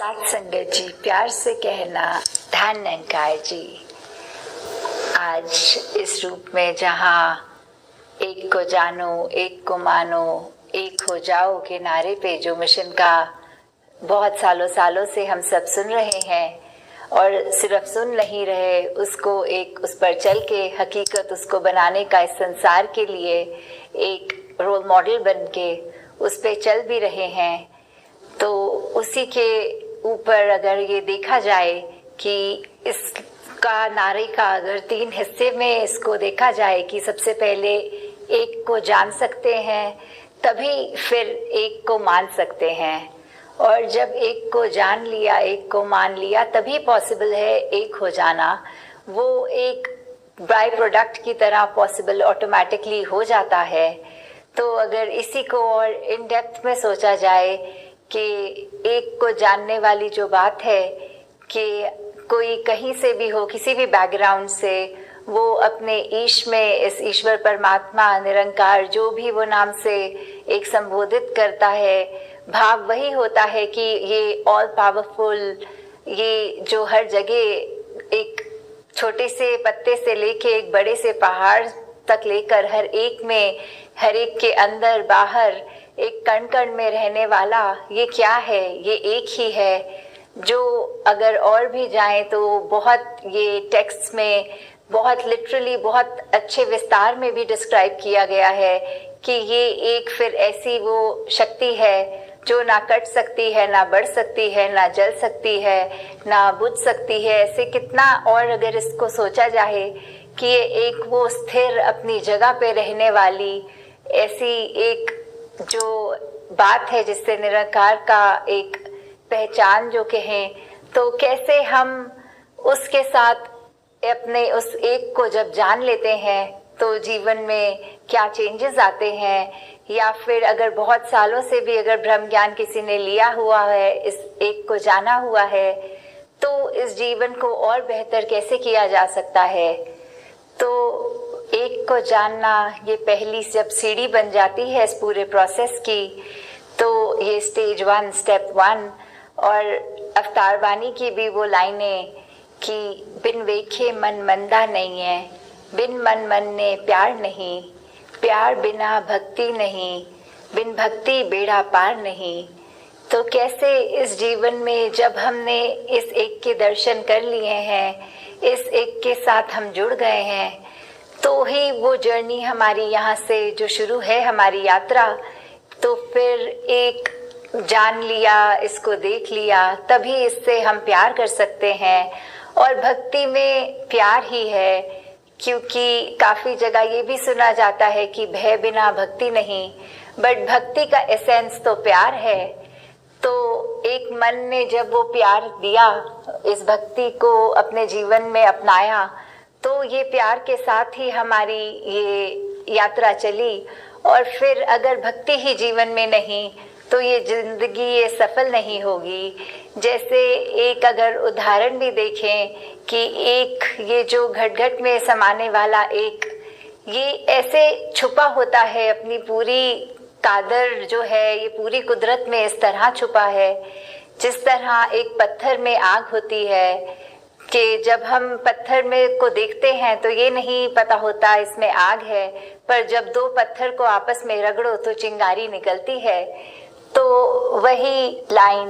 साथ संगत जी, प्यार से कहना ध्यान निरंकार जी। आज इस रूप में जहाँ एक को जानो, एक को मानो, एक हो जाओ के नारे पे जो मिशन का बहुत सालों से हम सब सुन रहे हैं, और सिर्फ सुन नहीं रहे, उसको एक उस पर चल के हकीकत उसको बनाने का इस संसार के लिए एक रोल मॉडल बन के उस पे चल भी रहे हैं। तो उसी के ऊपर अगर ये देखा जाए कि इसका नारे का अगर 3 हिस्से में इसको देखा जाए कि सबसे पहले एक को जान सकते हैं, तभी फिर एक को मान सकते हैं, और जब एक को जान लिया, एक को मान लिया, तभी पॉसिबल है एक हो जाना। वो एक बाय प्रोडक्ट की तरह पॉसिबल ऑटोमेटिकली हो जाता है। तो अगर इसी को और इन डेप्थ में सोचा जाए कि एक को जानने वाली जो बात है कि कोई कहीं से भी हो, किसी भी बैकग्राउंड से, वो अपने ईश में इस ईश्वर परमात्मा निरंकार जो भी वो नाम से एक संबोधित करता है, भाव वही होता है कि ये ऑल पावरफुल, ये जो हर जगह एक छोटे से पत्ते से लेके एक बड़े से पहाड़ तक लेकर हर एक में, हर एक के अंदर बाहर, एक कण कण में रहने वाला, ये क्या है? ये एक ही है। जो अगर और भी जाएं तो बहुत ये टेक्स्ट में बहुत लिटरली बहुत अच्छे विस्तार में भी डिस्क्राइब किया गया है कि ये एक फिर ऐसी वो शक्ति है जो ना कट सकती है, ना बढ़ सकती है, ना जल सकती है, ना बुझ सकती है। ऐसे कितना और अगर इसको सोचा जाए कि ये एक वो स्थिर अपनी जगह पे रहने वाली ऐसी एक जो बात है जिससे निराकार का एक पहचान जो कहें, तो कैसे हम उसके साथ अपने उस एक को जब जान लेते हैं तो जीवन में क्या चेंजेस आते हैं। या फिर अगर बहुत सालों से भी अगर ब्रह्म ज्ञान किसी ने लिया हुआ है, इस एक को जाना हुआ है, तो इस जीवन को और बेहतर कैसे किया जा सकता है। तो एक को जानना ये पहली जब सीढ़ी बन जाती है इस पूरे प्रोसेस की, तो ये स्टेज 1 स्टेप 1। और अवतार वाणी की भी वो लाइनें कि बिन वेखे मन मंदा नहीं है, बिन मन मन ने प्यार नहीं, प्यार बिना भक्ति नहीं, बिन भक्ति बेड़ा पार नहीं। तो कैसे इस जीवन में जब हमने इस एक के दर्शन कर लिए हैं, इस एक के साथ हम जुड़ गए हैं, तो ही वो जर्नी हमारी यहाँ से जो शुरू है हमारी यात्रा, तो फिर एक जान लिया, इसको देख लिया, तभी इससे हम प्यार कर सकते हैं। और भक्ति में प्यार ही है, क्योंकि काफ़ी जगह ये भी सुना जाता है कि भय बिना भक्ति नहीं, बट भक्ति का एसेंस तो प्यार है। तो एक मन ने जब वो प्यार दिया, इस भक्ति को अपने जीवन में अपनाया, तो ये प्यार के साथ ही हमारी ये यात्रा चली। और फिर अगर भक्ति ही जीवन में नहीं, तो ये जिंदगी ये सफल नहीं होगी। जैसे एक अगर उदाहरण भी देखें कि एक ये जो घट घट में समाने वाला एक, ये ऐसे छुपा होता है, अपनी पूरी कादर जो है ये पूरी कुदरत में इस तरह छुपा है, जिस तरह एक पत्थर में आग होती है कि जब हम पत्थर में को देखते हैं तो ये नहीं पता होता इसमें आग है, पर जब 2 पत्थर को आपस में रगड़ो तो चिंगारी निकलती है। तो वही लाइन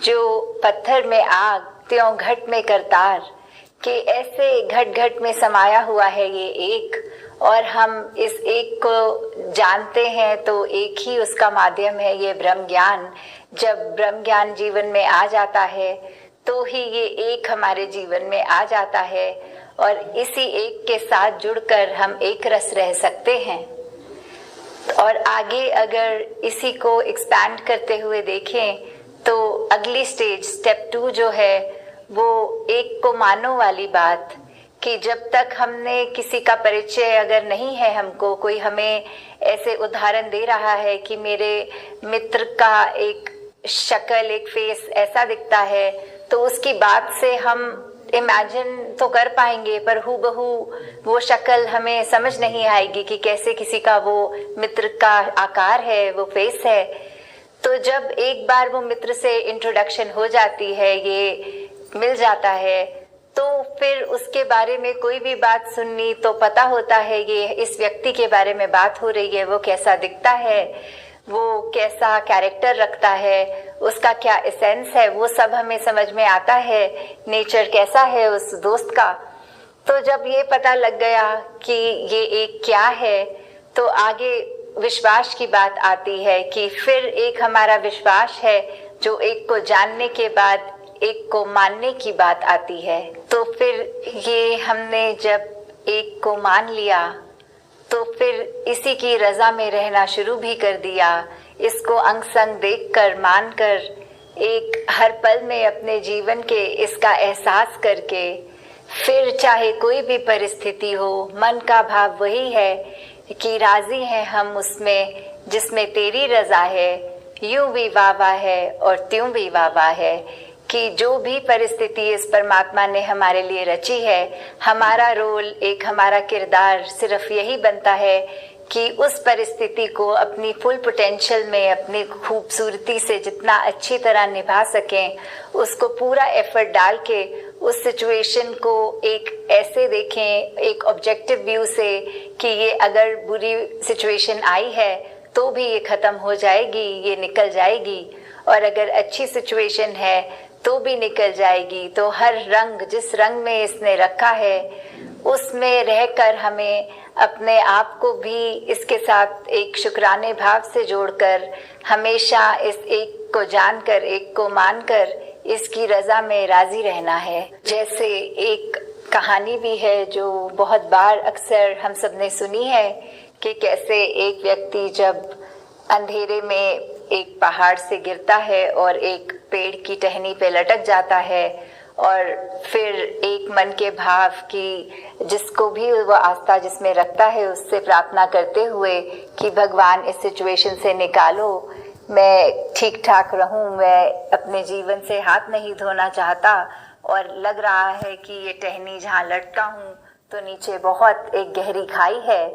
जो पत्थर में आग त्यों घट में करतार, कि ऐसे घट घट में समाया हुआ है ये एक, और हम इस एक को जानते हैं तो एक ही उसका माध्यम है ये ब्रह्म ज्ञान। जब ब्रह्म ज्ञान जीवन में आ जाता है तो ही ये एक हमारे जीवन में आ जाता है, और इसी एक के साथ जुड़कर हम एक रस रह सकते हैं। और आगे अगर इसी को एक्सपैंड करते हुए देखें तो अगली स्टेज स्टेप 2 जो है वो एक को मानो वाली बात, कि जब तक हमने किसी का परिचय अगर नहीं है, हमको कोई हमें ऐसे उदाहरण दे रहा है कि मेरे मित्र का एक शक्ल, एक फेस ऐसा दिखता है, तो उसकी बात से हम इमेजिन तो कर पाएंगे, पर हूबहू वो शक्ल हमें समझ नहीं आएगी कि कैसे किसी का वो मित्र का आकार है, वो फेस है। तो जब एक बार वो मित्र से इंट्रोडक्शन हो जाती है, ये मिल जाता है, तो फिर उसके बारे में कोई भी बात सुननी तो पता होता है ये इस व्यक्ति के बारे में बात हो रही है, वो कैसा दिखता है, वो कैसा कैरेक्टर रखता है, उसका क्या एसेंस है, वो सब हमें समझ में आता है, नेचर कैसा है उस दोस्त का। तो जब ये पता लग गया कि ये एक क्या है, तो आगे विश्वास की बात आती है कि फिर एक हमारा विश्वास है जो एक को जानने के बाद एक को मानने की बात आती है। तो फिर ये हमने जब एक को मान लिया तो फिर इसी की रजा में रहना शुरू भी कर दिया। इसको अंग संग देखकर मानकर एक हर पल में अपने जीवन के इसका एहसास करके फिर चाहे कोई भी परिस्थिति हो, मन का भाव वही है कि राजी हैं हम उसमें जिसमें तेरी रजा है, यूं भी वावा है और त्यों भी वावा है, कि जो भी परिस्थिति इस परमात्मा ने हमारे लिए रची है, हमारा रोल, एक हमारा किरदार सिर्फ यही बनता है कि उस परिस्थिति को अपनी फुल पोटेंशियल में अपनी खूबसूरती से जितना अच्छी तरह निभा सकें, उसको पूरा एफर्ट डाल के उस सिचुएशन को एक ऐसे देखें, एक ऑब्जेक्टिव व्यू से कि ये अगर बुरी सिचुएशन आई है तो भी ये ख़त्म हो जाएगी, ये निकल जाएगी, और अगर अच्छी सिचुएशन है तो भी निकल जाएगी। तो हर रंग जिस रंग में इसने रखा है उसमें रहकर हमें अपने आप को भी इसके साथ एक शुक्राने भाव से जोड़कर हमेशा इस एक को जानकर, एक को मानकर इसकी रजा में राजी रहना है। जैसे एक कहानी भी है जो बहुत बार अक्सर हम सब ने सुनी है कि कैसे एक व्यक्ति जब अंधेरे में एक पहाड़ से गिरता है और एक पेड़ की टहनी पे लटक जाता है, और फिर एक मन के भाव की जिसको भी वो आस्था जिसमें रखता है उससे प्रार्थना करते हुए कि भगवान इस सिचुएशन से निकालो, मैं ठीक ठाक रहूं, मैं अपने जीवन से हाथ नहीं धोना चाहता, और लग रहा है कि ये टहनी जहाँ लटका हूँ तो नीचे बहुत एक गहरी खाई है।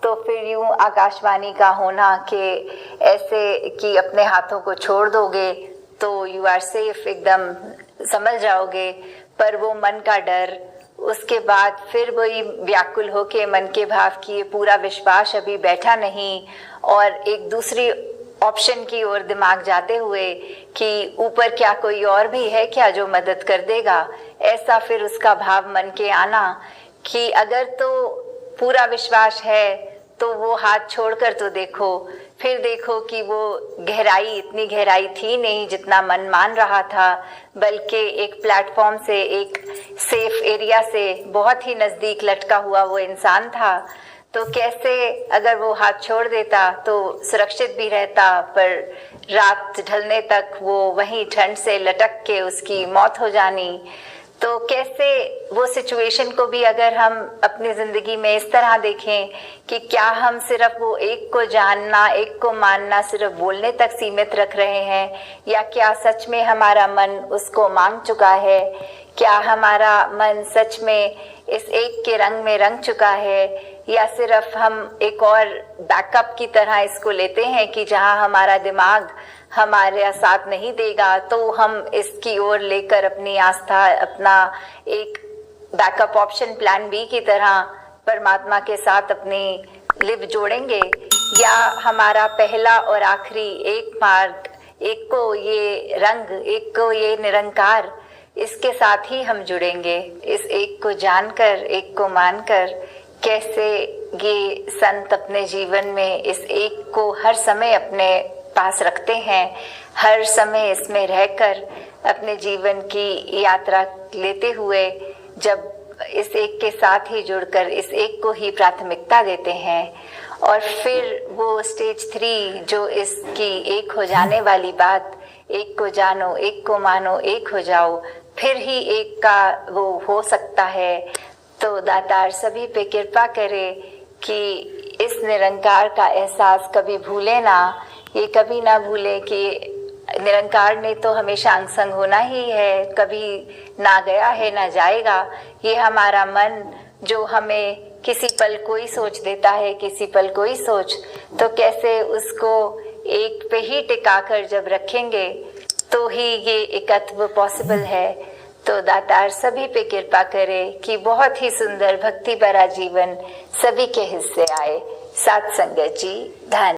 तो फिर यूं आकाशवाणी का होना कि ऐसे कि अपने हाथों को छोड़ दोगे तो यू आर सेफ, एकदम समझ जाओगे, पर वो मन का डर, उसके बाद फिर वही व्याकुल होके मन के भाव की ये पूरा विश्वास अभी बैठा नहीं, और एक दूसरी ऑप्शन की ओर दिमाग जाते हुए कि ऊपर क्या कोई और भी है क्या जो मदद कर देगा, ऐसा फिर उसका भाव मन के आना कि अगर तो पूरा विश्वास है तो वो हाथ छोड़कर तो देखो, फिर देखो कि वो गहराई इतनी गहराई थी नहीं जितना मन मान रहा था, बल्कि एक प्लेटफॉर्म से, एक सेफ एरिया से बहुत ही नज़दीक लटका हुआ वो इंसान था। तो कैसे अगर वो हाथ छोड़ देता तो सुरक्षित भी रहता, पर रात ढलने तक वो वहीं ठंड से लटक के उसकी मौत हो जानी। तो कैसे वो सिचुएशन को भी अगर हम अपनी ज़िंदगी में इस तरह देखें कि क्या हम सिर्फ वो एक को जानना, एक को मानना सिर्फ बोलने तक सीमित रख रहे हैं, या क्या सच में हमारा मन उसको मांग चुका है, क्या हमारा मन सच में इस एक के रंग में रंग चुका है, या सिर्फ हम एक और बैकअप की तरह इसको लेते हैं कि जहां हमारा दिमाग हमारे साथ नहीं देगा तो हम इसकी ओर लेकर अपनी आस्था, अपना एक बैकअप ऑप्शन प्लान बी की तरह परमात्मा के साथ अपनी लिव जोड़ेंगे, या हमारा पहला और आखिरी एक मार्ग, एक को ये रंग, एक को ये निरंकार, इसके साथ ही हम जुड़ेंगे। इस एक को जानकर, एक को मानकर कैसे ये संत अपने जीवन में इस एक को हर समय अपने पास रखते हैं, हर समय इसमें रहकर अपने जीवन की यात्रा लेते हुए जब इस एक के साथ ही जुड़कर इस एक को ही प्राथमिकता देते हैं, और फिर वो स्टेज 3 जो इसकी एक हो जाने वाली बात, एक को जानो, एक को मानो, एक हो जाओ, फिर ही एक का वो हो सकता है। तो दातार सभी पे कृपा करे कि इस निरंकार का एहसास कभी भूले ना, ये कभी ना भूले कि निरंकार ने तो हमेशा अंग संग होना ही है, कभी ना गया है ना जाएगा। ये हमारा मन जो हमें किसी पल कोई सोच देता है, किसी पल कोई सोच, तो कैसे उसको एक पे ही टिकाकर जब रखेंगे तो ही ये एकत्व पॉसिबल है। तो दातार सभी पे कृपा करे कि बहुत ही सुंदर भक्ति भरा जीवन सभी के हिस्से आए। साथ संगत जी, धन्यवाद।